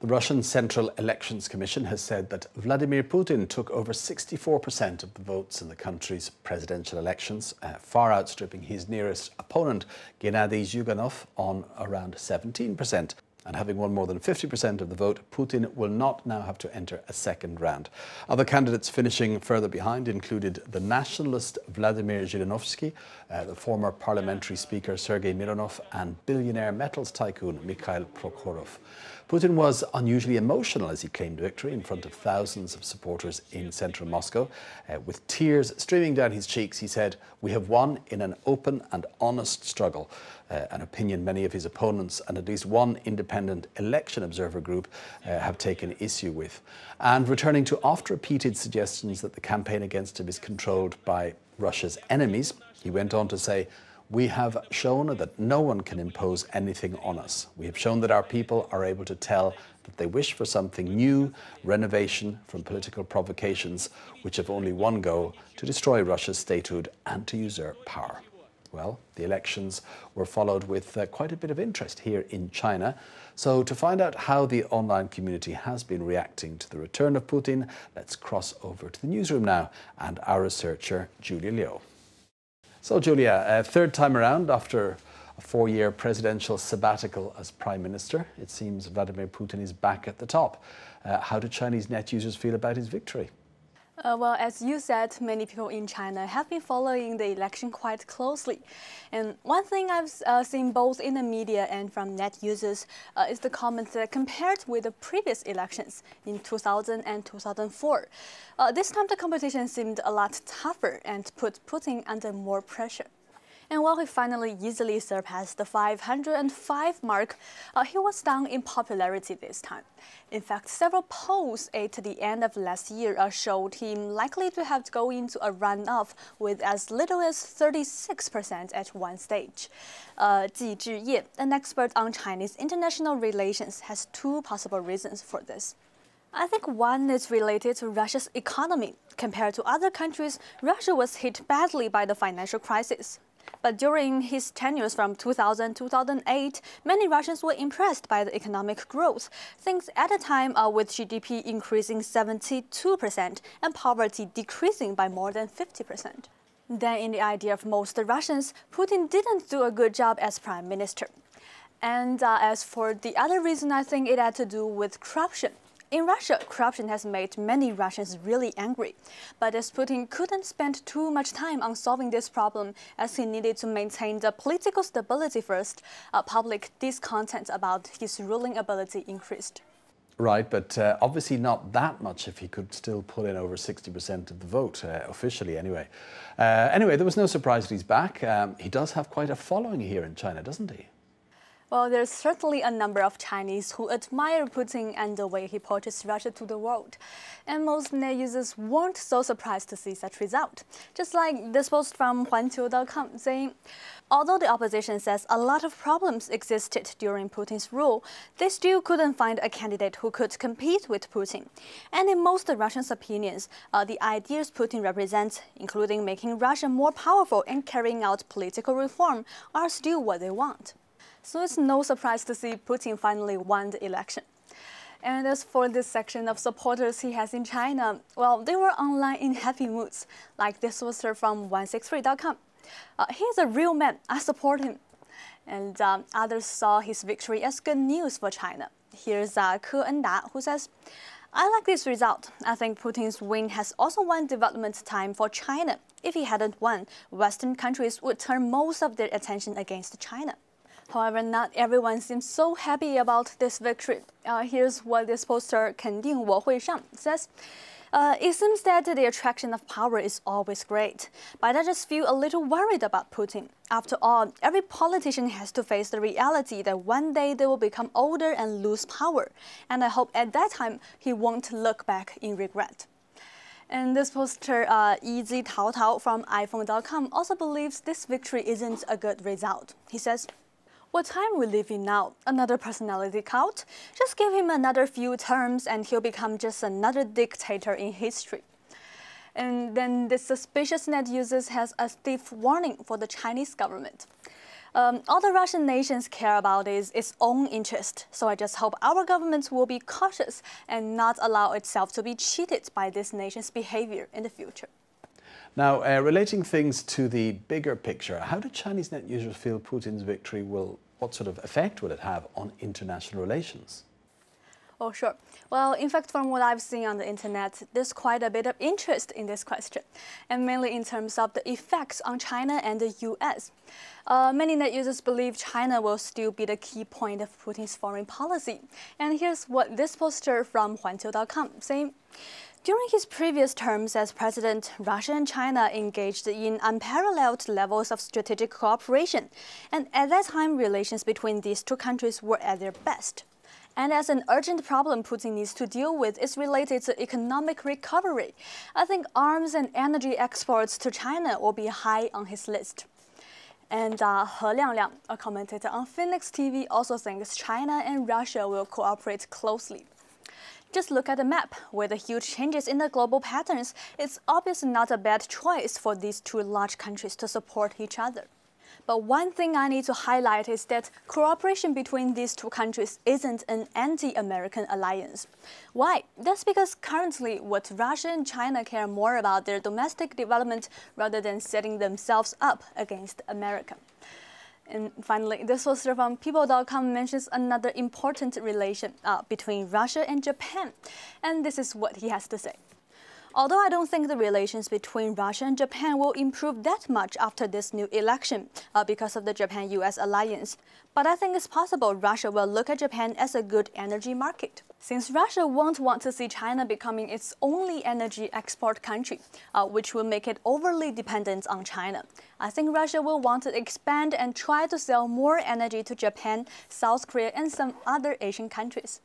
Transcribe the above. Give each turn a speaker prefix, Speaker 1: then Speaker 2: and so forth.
Speaker 1: The Russian Central Elections Commission has said that Vladimir Putin took over 64% of the votes in the country's presidential elections, far outstripping his nearest opponent, Gennady Zyuganov, on around 17%. And having won more than 50% of the vote, Putin will not now have to enter a second round. Other candidates finishing further behind included the nationalist Vladimir Zhirinovsky, the former parliamentary speaker Sergei Mironov, and billionaire metals tycoon Mikhail Prokhorov. Putin was unusually emotional as he claimed victory in front of thousands of supporters in central Moscow. With tears streaming down his cheeks, he said, "We have won in an open and honest struggle," an opinion many of his opponents and at least one independent election observer group have taken issue with. And returning to oft-repeated suggestions that the campaign against him is controlled by Russia's enemies, he went on to say, "We have shown that no one can impose anything on us. We have shown that our people are able to tell that they wish for something new, renovation from political provocations, which have only one goal, to destroy Russia's statehood and to usurp power." Well, the elections were followed with quite a bit of interest here in China. So to find out how the online community has been reacting to the return of Putin, let's cross over to the newsroom now and our researcher, Julia Liu. So, Julia, third time around after a 4-year presidential sabbatical as Prime Minister, it seems Vladimir Putin is back at the top. How do Chinese net users feel about his victory?
Speaker 2: Well, as you said, many people in China have been following the election quite closely. And one thing I've seen both in the media and from net users is the comments that compared with the previous elections in 2000 and 2004, this time the competition seemed a lot tougher and put Putin under more pressure. And while he finally easily surpassed the 505 mark, he was down in popularity this time. In fact, several polls at the end of last year showed him likely to have to go into a runoff with as little as 36% at one stage. Ji Zhiye, an expert on Chinese international relations, has two possible reasons for this. I think one is related to Russia's economy. Compared to other countries, Russia was hit badly by the financial crisis. But during his tenures from 2000 to 2008, many Russians were impressed by the economic growth, things at a time with GDP increasing 72% and poverty decreasing by more than 50%. Then in the idea of most Russians, Putin didn't do a good job as prime minister. And as for the other reason, I think it had to do with corruption. In Russia, corruption has made many Russians really angry. But as Putin couldn't spend too much time on solving this problem as he needed to maintain the political stability first, public discontent about his ruling ability increased.
Speaker 1: Right, but obviously not that much if he could still pull in over 60% of the vote, officially anyway. Anyway, there was no surprise that he's back. He does have quite a following here in China, doesn't he?
Speaker 2: Well, there's certainly a number of Chinese who admire Putin and the way he portrays Russia to the world. And most net users weren't so surprised to see such result. Just like this post from BONTV saying, although the opposition says a lot of problems existed during Putin's rule, they still couldn't find a candidate who could compete with Putin. And in most Russians' opinions, the ideas Putin represents, including making Russia more powerful and carrying out political reform, are still what they want. So it's no surprise to see Putin finally won the election. And as for this section of supporters he has in China, well, they were online in happy moods, like this poster from 163.com. He's a real man, I support him. And others saw his victory as good news for China. Here's Ke Enda, who says, "I like this result. I think Putin's win has also won development time for China. If he hadn't won, Western countries would turn most of their attention against China." However, not everyone seems so happy about this victory. Here's what this poster 肯定我会上 says. It seems that the attraction of power is always great, but I just feel a little worried about Putin. After all, every politician has to face the reality that one day they will become older and lose power, and I hope at that time he won't look back in regret. And this poster, Easy Tao Tao from iPhone.com, also believes this victory isn't a good result. He says, "What time we live in now? Another personality cult? Just give him another few terms and he'll become just another dictator in history." And then this suspicious net users has a stiff warning for the Chinese government. All the Russian nations care about is its own interest. So I just hope our government will be cautious and not allow itself to be cheated by this nation's behavior in the future.
Speaker 1: Now, relating things to the bigger picture, how do Chinese net users feel Putin's victory what sort of effect will it have on international relations?
Speaker 2: Oh, sure. Well, in fact, from what I've seen on the internet, there's quite a bit of interest in this question, and mainly in terms of the effects on China and the US. Many net users believe China will still be the key point of Putin's foreign policy. And here's what this poster from BONTV saying. During his previous terms as president, Russia and China engaged in unparalleled levels of strategic cooperation, and at that time, relations between these two countries were at their best. And as an urgent problem Putin needs to deal with is related to economic recovery, I think arms and energy exports to China will be high on his list. And He Liangliang, a commentator on Phoenix TV, also thinks China and Russia will cooperate closely. Just look at the map. With the huge changes in the global patterns, it's obviously not a bad choice for these two large countries to support each other. But one thing I need to highlight is that cooperation between these two countries isn't an anti-American alliance. Why? That's because currently what Russia and China care more about their domestic development rather than setting themselves up against America. And finally, this poster from People.com mentions another important relation between Russia and Japan. And this is what he has to say. Although I don't think the relations between Russia and Japan will improve that much after this new election because of the Japan-US alliance, but I think it's possible Russia will look at Japan as a good energy market. Since Russia won't want to see China becoming its only energy export country, which will make it overly dependent on China, I think Russia will want to expand and try to sell more energy to Japan, South Korea, and some other Asian countries.